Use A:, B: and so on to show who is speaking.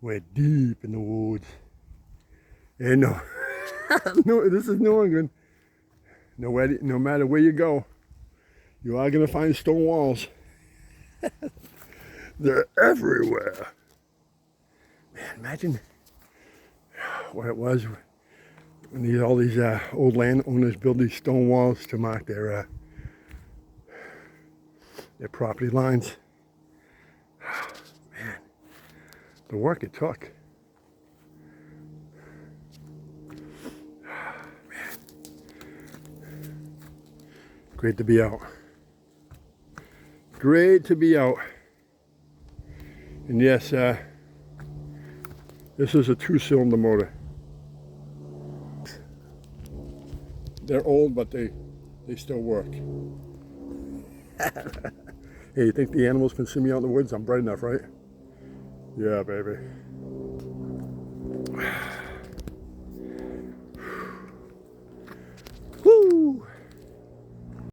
A: We're deep in the woods. And no, no, this is New England. No matter where you go, you are going to find stone walls. They're everywhere. Man, imagine what it was when all these old landowners built these stone walls to mark their property lines. Man, the work it took. Man, great to be out. Great to be out. And yes, this is a 2-cylinder motor. They're old, but they still work. Hey, you think the animals can see me out in the woods? I'm bright enough, right? Yeah, baby.